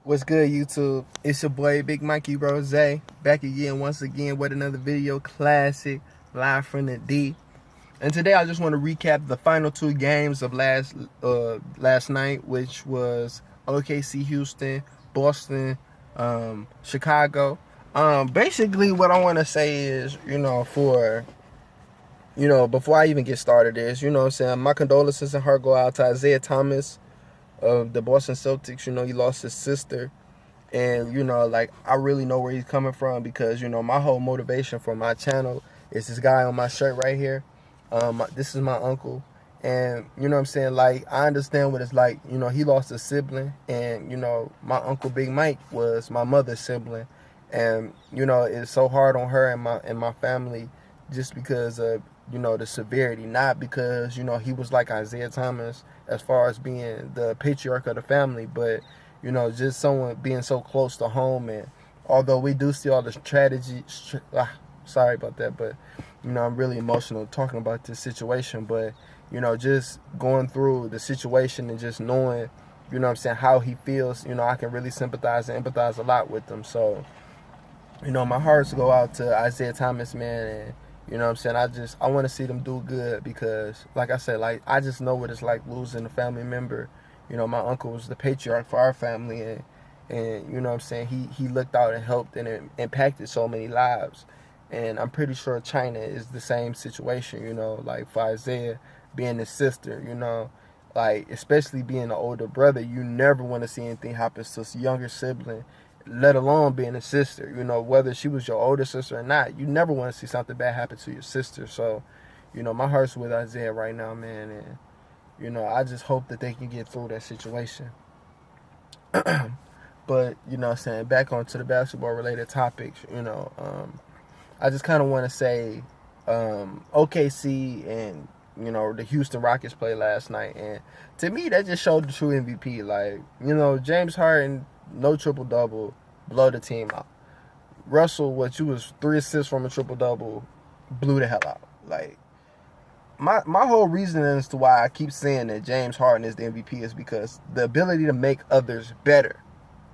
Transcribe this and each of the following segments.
What's good, YouTube? It's your boy Big Mikey Rose, back again once again with another video classic live from the D. And today I just want to recap the final two games of last night, which was OKC Houston, Boston, Chicago. Basically what I want to say is, before I even get started is, what I'm saying, my condolences and heart go out to Isaiah Thomas of the Boston Celtics. He lost his sister. And, I really know where he's coming from because, my whole motivation for my channel is this guy on my shirt right here. This is my uncle. And, what I'm saying? Like, I understand what it's like. He lost a sibling. And, my uncle Big Mike was my mother's sibling. And, it's so hard on her and my family just because of, the severity. Not because, he was like Isaiah Thomas as far as being the patriarch of the family, but just someone being so close to home. And although we do see all this tragedy, sorry about that, but I'm really emotional talking about this situation. But just going through the situation and just knowing, how he feels, I can really sympathize and empathize a lot with him. So my hearts go out to Isaiah Thomas, man. And I want to see them do good because, like I said, like, I just know what it's like losing a family member. My uncle was the patriarch for our family, and he looked out and helped and it impacted so many lives. And I'm pretty sure China is the same situation, like for Isaiah being his sister, like, especially being an older brother, you never want to see anything happen to a younger sibling, let alone being a sister. Whether she was your older sister or not, you never want to see something bad happen to your sister. So, my heart's with Isaiah right now, man, and I just hope that they can get through that situation. But, back onto the basketball-related topics, I just kind of want to say OKC and, the Houston Rockets played last night. And to me, that just showed the true MVP. Like, James Harden, no triple-double, blow the team out. Russell, you was 3 assists from a triple-double, blew the hell out. Like, My whole reason as to why I keep saying that James Harden is the MVP is because the ability to make others better.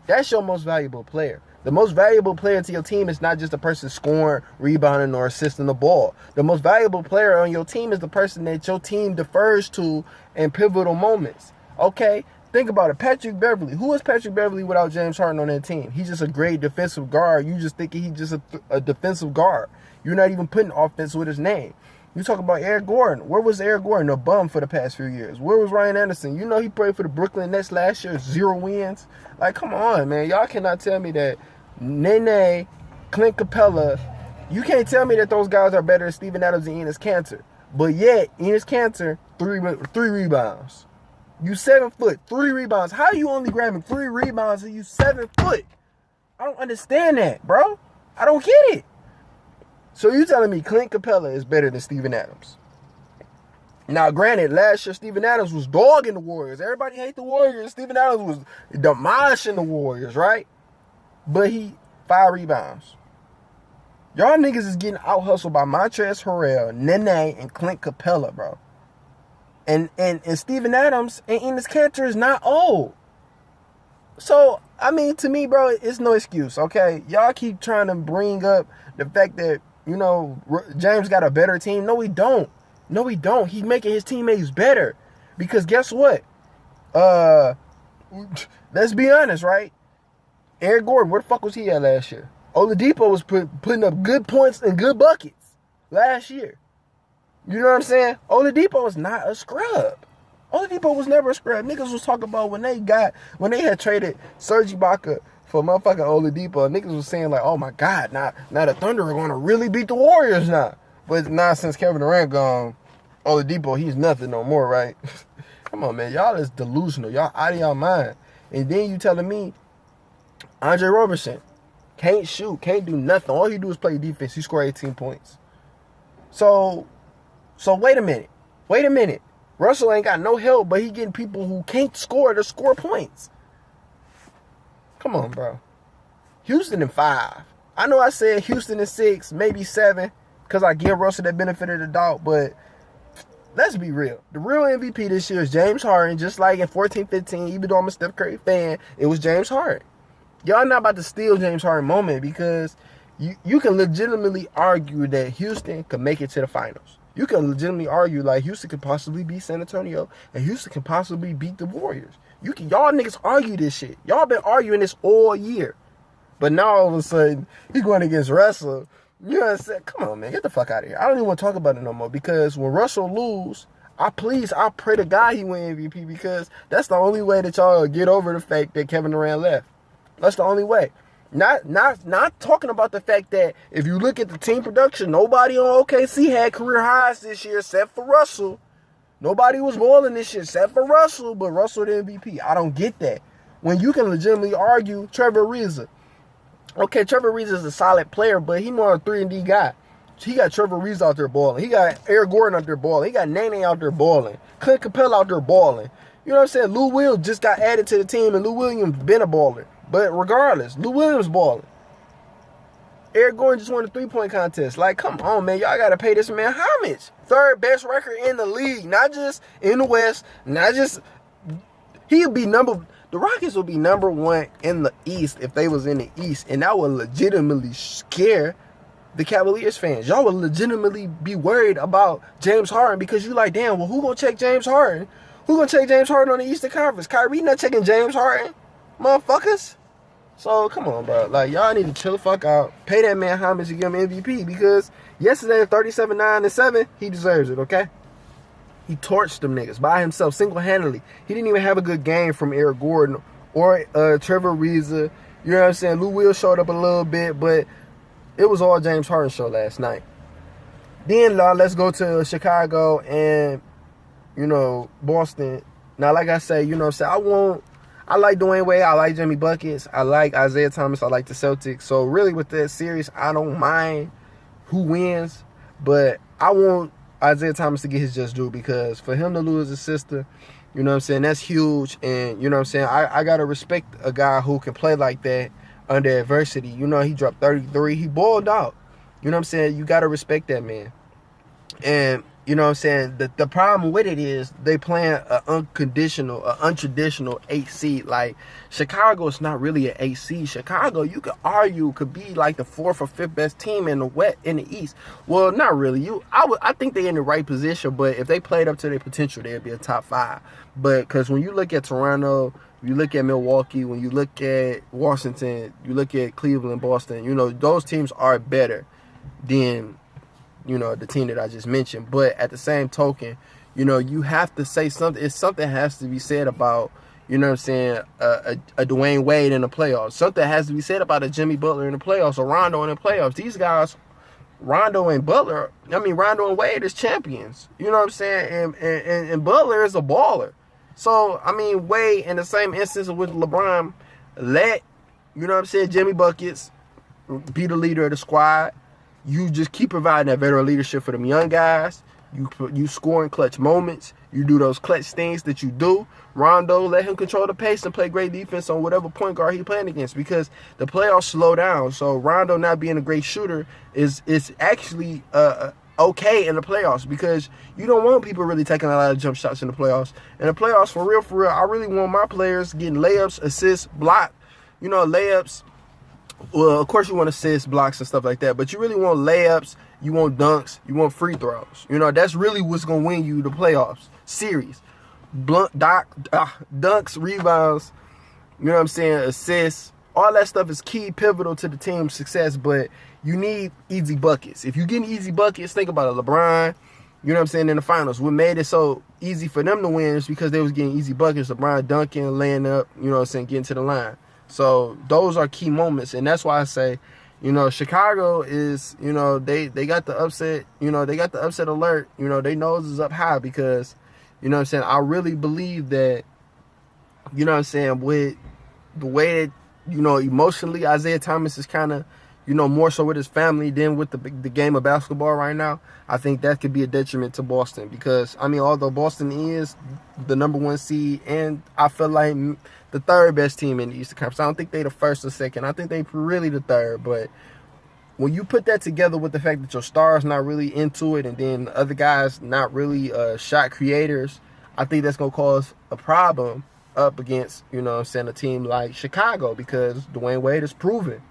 That's your most valuable player. The most valuable player to your team is not just the person scoring, rebounding, or assisting the ball. The most valuable player on your team is the person that your team defers to in pivotal moments. Okay? Think about it. Patrick Beverly. Who is Patrick Beverly without James Harden on that team? He's just a great defensive guard. You just thinking he's just a defensive guard. You're not even putting offense with his name. You talk about Eric Gordon. Where was Eric Gordon? A bum for the past few years. Where was Ryan Anderson? He played for the Brooklyn Nets last year. 0 wins. Like, come on, man. Y'all cannot tell me that Nene, Clint Capella, you can't tell me that those guys are better than Steven Adams and Enes Kanter. But yet, Enes Kanter, three rebounds. You 7 foot, 3 rebounds. How are you only grabbing 3 rebounds and you 7 foot? I don't understand that, bro. I don't get it. So you telling me Clint Capella is better than Steven Adams? Now, granted, last year Steven Adams was dogging the Warriors. Everybody hate the Warriors. Steven Adams was demolishing the Warriors, right? But he 5 rebounds. Y'all niggas is getting out hustled by Montrezl Harrell, Nene, and Clint Capella, bro. And Steven Adams and Enes Kanter is not old. So, I mean, to me, bro, it's no excuse, okay? Y'all keep trying to bring up the fact that, James got a better team. No, he don't. No, he don't. He's making his teammates better. Because guess what? Let's be honest, right? Eric Gordon, where the fuck was he at last year? Oladipo was putting up good points and good buckets last year. You know what I'm saying? Oladipo was not a scrub. Oladipo was never a scrub. Niggas was talking about when they had traded Serge Ibaka for motherfucking Oladipo. Niggas was saying like, oh my God, now the Thunder are going to really beat the Warriors now. But now since Kevin Durant gone, Oladipo, he's nothing no more, right? Come on, man. Y'all is delusional. Y'all out of y'all mind. And then you telling me Andre Robertson can't shoot, can't do nothing. All he do is play defense. He scored 18 points. So wait a minute. Russell ain't got no help, but he getting people who can't score to score points. Come on, bro. Houston in 5. I know I said Houston in 6, maybe 7, because I give Russell that benefit of the doubt, but let's be real. The real MVP this year is James Harden, just like in 14-15, even though I'm a Steph Curry fan, it was James Harden. Y'all not about to steal James Harden moment because you can legitimately argue that Houston could make it to the finals. You can legitimately argue like Houston could possibly beat San Antonio and Houston can possibly beat the Warriors. Y'all niggas argue this shit. Y'all been arguing this all year. But now all of a sudden, he's going against Russell. You know what I'm saying? Come on, man. Get the fuck out of here. I don't even want to talk about it no more because when Russell lose, I pray to God he win MVP because that's the only way that y'all get over the fact that Kevin Durant left. That's the only way. Not talking about the fact that if you look at the team production, nobody on OKC had career highs this year except for Russell. Nobody was balling this shit except for Russell, but Russell the MVP. I don't get that. When you can legitimately argue Trevor Ariza. Okay, Trevor Ariza is a solid player, but he more a 3-and-D guy. He got Trevor Ariza out there balling. He got Eric Gordon out there balling. He got Nene out there balling. Clint Capella out there balling. You know what I'm saying? Lou Will just got added to the team, and Lou Williams been a baller. But regardless, Lou Williams balling. Eric Gordon just won the 3-point contest. Like, come on, man. Y'all got to pay this man homage. Third best record in the league. Not just in the West. Not just... He'll be the Rockets will be number one in the East if they was in the East. And that would legitimately scare the Cavaliers fans. Y'all would legitimately be worried about James Harden because you like, damn, well, who gonna check James Harden? Who gonna check James Harden on the Eastern Conference? Kyrie not checking James Harden, motherfuckers. So, come on, bro. Like, y'all need to chill the fuck out. Pay that man homage and give him MVP because yesterday, 37-9-7, he deserves it, okay? He torched them niggas by himself, single-handedly. He didn't even have a good game from Eric Gordon or Trevor Ariza. You know what I'm saying? Lou Will showed up a little bit, but it was all James Harden show last night. Then, let's go to Chicago and, Boston. Now, like I say, you know what I'm saying? I like Dwayne Wade. I like Jimmy Buckets. I like Isaiah Thomas. I like the Celtics. So, really, with that series, I don't mind who wins, but I want Isaiah Thomas to get his just due because for him to lose his sister, you know what I'm saying, that's huge. And, you know what I'm saying, I got to respect a guy who can play like that under adversity. You know, he dropped 33. He balled out. You know what I'm saying? You got to respect that man. And, you know what I'm saying, the problem with it is they playing an untraditional 8 seed. Like, Chicago is not really an 8 seed. Chicago, you could argue, could be like the 4th or 5th best team in the East. Well, not really. I think they're in the right position, but if they played up to their potential, they'd be a top 5. But because when you look at Toronto, you look at Milwaukee, when you look at Washington, you look at Cleveland, Boston, those teams are better than the team that I just mentioned. But at the same token, you have to say something. Something has to be said about, a Dwayne Wade in the playoffs. Something has to be said about a Jimmy Butler in the playoffs, or Rondo in the playoffs. These guys, Rondo and Wade is champions. You know what I'm saying? And Butler is a baller. So, Wade, in the same instance with LeBron, let, Jimmy Buckets be the leader of the squad. You just keep providing that veteran leadership for them young guys. You score in clutch moments. You do those clutch things that you do. Rondo, let him control the pace and play great defense on whatever point guard he's playing against because the playoffs slow down. So Rondo not being a great shooter is actually okay in the playoffs because you don't want people really taking a lot of jump shots in the playoffs. In the playoffs, for real, I really want my players getting layups, assists, block, layups. Well, of course you want assists, blocks, and stuff like that, but you really want layups, you want dunks, you want free throws. That's really what's going to win you the playoffs series. Dunks, rebounds, assists, all that stuff is key, pivotal to the team's success, but you need easy buckets. If you're getting easy buckets, think about it. LeBron, in the finals, what made it so easy for them to win is because they was getting easy buckets. LeBron dunking, laying up, getting to the line. So those are key moments, and that's why I say, Chicago is, they got the upset, they got the upset alert, they nose is up high because, I really believe that, with the way that, emotionally Isaiah Thomas is kind of, more so with his family than with the game of basketball right now. I think that could be a detriment to Boston because, although Boston is the number 1 seed and I feel like the 3rd best team in the Eastern Conference, I don't think they the 1st or 2nd. I think they really the 3rd. But when you put that together with the fact that your star's not really into it and then the other guys not really shot creators, I think that's going to cause a problem up against, you know what I'm saying, a team like Chicago, because Dwayne Wade is proven.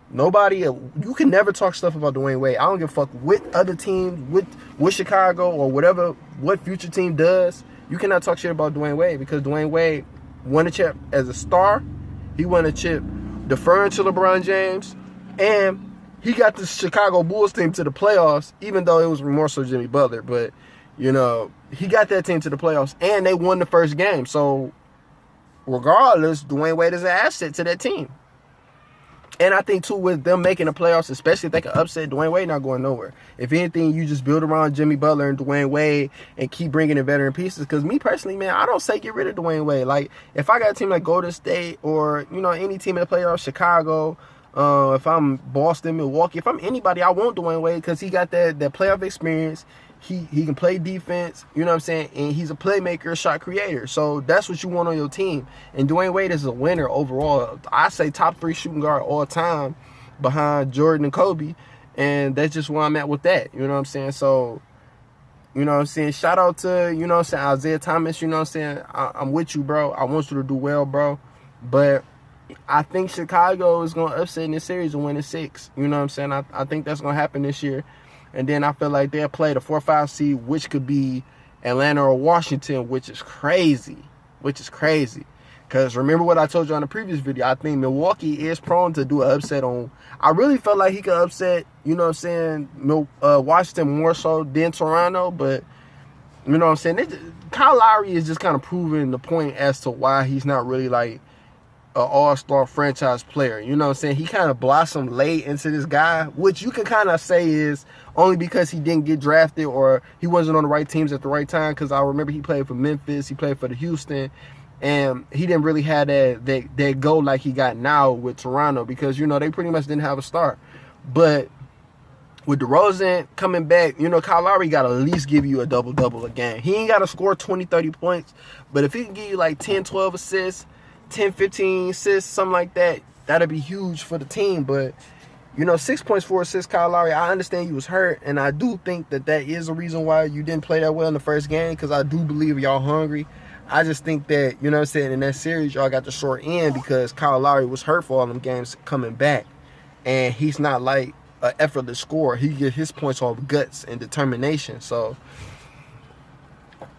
Nobody, you can never talk stuff about Dwayne Wade. I don't give a fuck what other team, with Chicago or whatever, what future team does. You cannot talk shit about Dwayne Wade, because Dwayne Wade won a chip as a star. He won a chip deferring to LeBron James, and he got the Chicago Bulls team to the playoffs, even though it was more so Jimmy Butler. But, you know, he got that team to the playoffs, and they won the first game. So, regardless, Dwayne Wade is an asset to that team. And I think, too, with them making the playoffs, especially if they can upset Dwayne Wade, not going nowhere. If anything, you just build around Jimmy Butler and Dwayne Wade and keep bringing in veteran pieces. Because me personally, man, I don't say get rid of Dwayne Wade. Like, if I got a team like Golden State or, you know, any team in the playoffs, Chicago, if I'm Boston, Milwaukee, if I'm anybody, I want Dwayne Wade because he got that playoff experience. He can play defense, you know what I'm saying? And he's a playmaker, shot creator. So that's what you want on your team. And Dwayne Wade is a winner overall. I say top 3 shooting guard all time behind Jordan and Kobe. And that's just where I'm at with that. You know what I'm saying? So, you know what I'm saying? Shout out to, you know what I'm saying, Isaiah Thomas, you know what I'm saying? I'm with you, bro. I want you to do well, bro. But I think Chicago is going to upset in this series and win in 6. You know what I'm saying? I think that's going to happen this year. And then I feel like they'll play the 4-5 seed, which could be Atlanta or Washington, which is crazy. Because remember what I told you on the previous video, I think Milwaukee is prone to do an upset on. I really felt like he could upset, you know what I'm saying, Washington more so than Toronto. But, you know what I'm saying, Kyle Lowry is just kind of proving the point as to why he's not really like an all-star franchise player. You know what I'm saying? He kind of blossomed late into this guy, which you can kind of say is only because he didn't get drafted or he wasn't on the right teams at the right time. Because I remember he played for Memphis, he played for the Houston, and he didn't really have that go like he got now with Toronto, because, you know, they pretty much didn't have a star. But with DeRozan coming back, you know, Kyle Lowry got to at least give you a double-double a game. He ain't got to score 20, 30 points, but if he can give you like 10, 12 assists, 10, 15 assists, something like that, that'd be huge for the team. But, you know, 6 points, 4 assists, Kyle Lowry, I understand you was hurt, and I do think that is a reason why you didn't play that well in the first game, because I do believe y'all hungry. I just think that, you know what I'm saying, in that series, y'all got the short end because Kyle Lowry was hurt for all them games coming back, and he's not like an effortless scorer. He get his points off guts and determination. So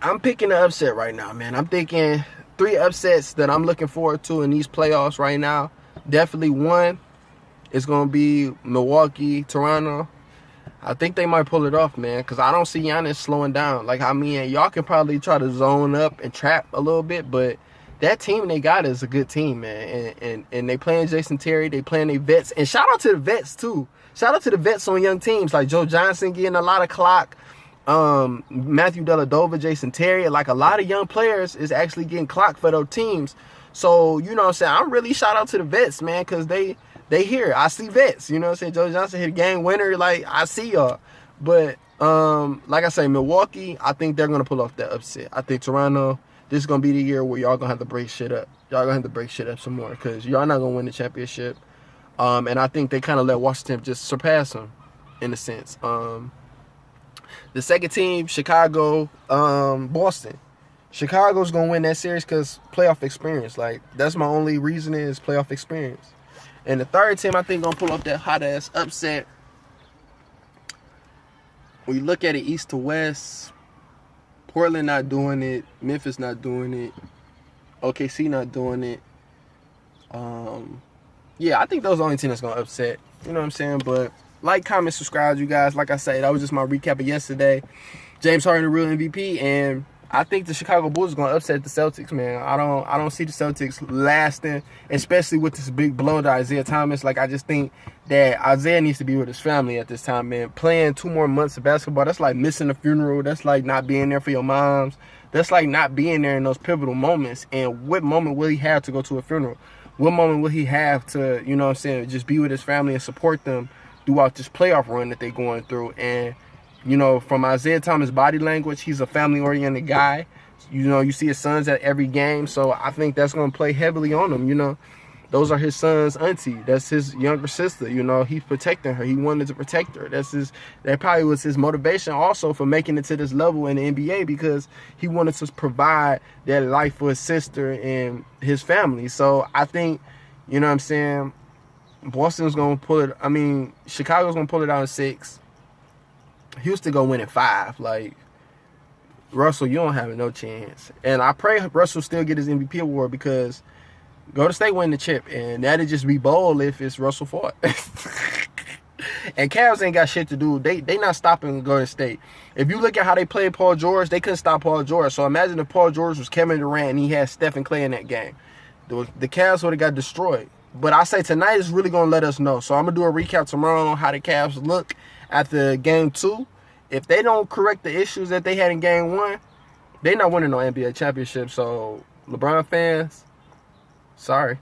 I'm picking the upset right now, man. I'm thinking 3 upsets that I'm looking forward to in these playoffs right now. Definitely one is going to be Milwaukee, Toronto. I think they might pull it off, man, because I don't see Giannis slowing down. Like, I mean, y'all can probably try to zone up and trap a little bit, but that team they got is a good team, man. And they playing Jason Terry, they playing their vets. And shout out to the vets, too. Shout out to the vets on young teams, like Joe Johnson getting a lot of clock. Matthew Dellavedova, Jason Terry, like a lot of young players is actually getting clocked for those teams. So, you know what I'm saying, I'm really shout out to the vets, man, because they here. I see vets, you know what I'm saying. Joe Johnson hit a game winner, like, I see y'all. But like I say, Milwaukee, I think they're gonna pull off that upset. I think Toronto, this is gonna be the year where y'all gonna have to break shit up. Y'all gonna have to break shit up some more, because y'all not gonna win the championship. And I think they kind of let Washington just surpass them in a sense. The second team, Chicago, Boston. Chicago's going to win that series because playoff experience. Like, that's my only reasoning is playoff experience. And the third team, I think, going to pull up that hot-ass upset. When you look at it east to west, Portland not doing it. Memphis not doing it. OKC not doing it. Yeah, I think those are the only team that's going to upset. You know what I'm saying? But like, comment, subscribe, you guys. Like I said, that was just my recap of yesterday. James Harden, the real MVP, and I think the Chicago Bulls are going to upset the Celtics, man. I don't see the Celtics lasting, especially with this big blow to Isaiah Thomas. Like, I just think that Isaiah needs to be with his family at this time, man. Playing 2 more months of basketball, that's like missing a funeral. That's like not being there for your moms. That's like not being there in those pivotal moments. And what moment will he have to go to a funeral? What moment will he have to, you know what I'm saying, just be with his family and support them throughout this playoff run that they're going through? And, you know, from Isaiah Thomas' body language, he's a family-oriented guy. You know, you see his sons at every game, so I think that's going to play heavily on him, you know. those are his son's auntie. That's his younger sister. You know, he's protecting her. He wanted to protect her. That probably was his motivation also for making it to this level in the NBA, because he wanted to provide that life for his sister and his family. So I think, you know what I'm saying, Boston's going to pull it. I mean, Chicago's going to pull it out in 6. Houston going to win in 5. Like, Russell, you don't have no chance. And I pray Russell still get his MVP award, because Golden State win the chip, and that'd just be bold if it's Russell Ford. And Cavs ain't got shit to do. They not stopping Golden State. If you look at how they played Paul George, they couldn't stop Paul George. So imagine if Paul George was Kevin Durant and he had Steph and Clay in that game. The Cavs would have got destroyed. But I say tonight is really going to let us know. So I'm going to do a recap tomorrow on how the Cavs look after Game 2. If they don't correct the issues that they had in Game 1, they're not winning no NBA championship. So LeBron fans, sorry.